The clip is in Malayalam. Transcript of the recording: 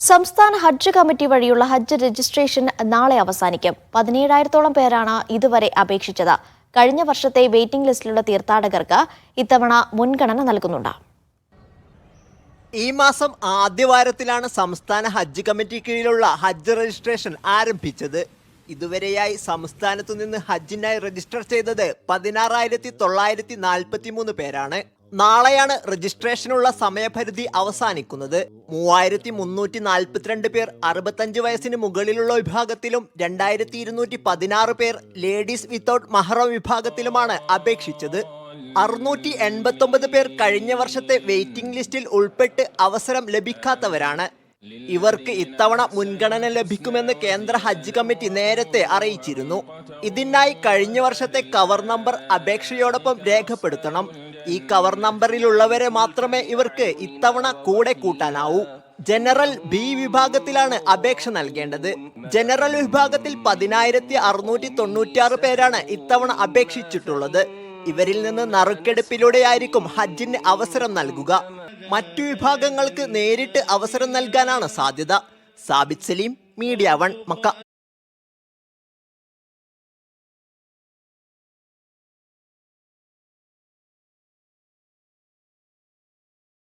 സംസ്ഥാന ഹജ്ജ് കമ്മിറ്റി വഴിയുള്ള ഹജ്ജ് രജിസ്ട്രേഷൻ നാളെ അവസാനിക്കും. 17,000-ഓളം പേരാണ് ഇതുവരെ അപേക്ഷിച്ചത്. കഴിഞ്ഞ വർഷത്തെ വെയിറ്റിംഗ് ലിസ്റ്റിലുള്ള തീർത്ഥാടകർക്ക് ഇത്തവണ മുൻഗണന നൽകുന്നുണ്ട്. ഈ മാസം ആദ്യവാരത്തിലാണ് സംസ്ഥാന ഹജ്ജ് കമ്മിറ്റി കീഴിലുള്ള ഹജ്ജ് രജിസ്ട്രേഷൻ ആരംഭിച്ചത്. ഇതുവരെയായി സംസ്ഥാനത്തു നിന്ന് ഹജ്ജിനായി രജിസ്റ്റർ ചെയ്തത് 16,943 പേരാണ്. നാളെയാണ് രജിസ്ട്രേഷനുള്ള സമയപരിധി അവസാനിക്കുന്നത്. 3,342 പേർ 65 വയസ്സിന് മുകളിലുള്ള വിഭാഗത്തിലും 2,216 പേർ ലേഡീസ് വിത്തൗട്ട് മഹ്റം വിഭാഗത്തിലുമാണ് അപേക്ഷിച്ചത്. 689 പേർ കഴിഞ്ഞ വർഷത്തെ വെയിറ്റിംഗ് ലിസ്റ്റിൽ ഉൾപ്പെട്ട് അവസരം ലഭിക്കാത്തവരാണ്. ഇവർക്ക് ഇത്തവണ മുൻഗണന ലഭിക്കുമെന്ന് കേന്ദ്ര ഹജ്ജ് കമ്മിറ്റി നേരത്തെ അറിയിച്ചിരുന്നു. ഇതിനായി കഴിഞ്ഞ വർഷത്തെ കവർ നമ്പർ അപേക്ഷയോടൊപ്പം രേഖപ്പെടുത്തണം. ഈ കവർ നമ്പറിലുള്ളവരെ മാത്രമേ ഇവർക്ക് ഇത്തവണ കൂടെ കൂട്ടാനാവൂ. ജനറൽ ബി വിഭാഗത്തിലാണ് അപേക്ഷ നൽകേണ്ടത്. ജനറൽ വിഭാഗത്തിൽ 10,696 പേരാണ് ഇത്തവണ അപേക്ഷിച്ചിട്ടുള്ളത്. ഇവരിൽ നിന്ന് നറുക്കെടുപ്പിലൂടെയായിരിക്കും ഹജ്ജിന് അവസരം നൽകുക. മറ്റു വിഭാഗങ്ങൾക്ക് നേരിട്ട് അവസരം നൽകാനാണ് സാധ്യത. Sabith Saleem, media 1, Mecca.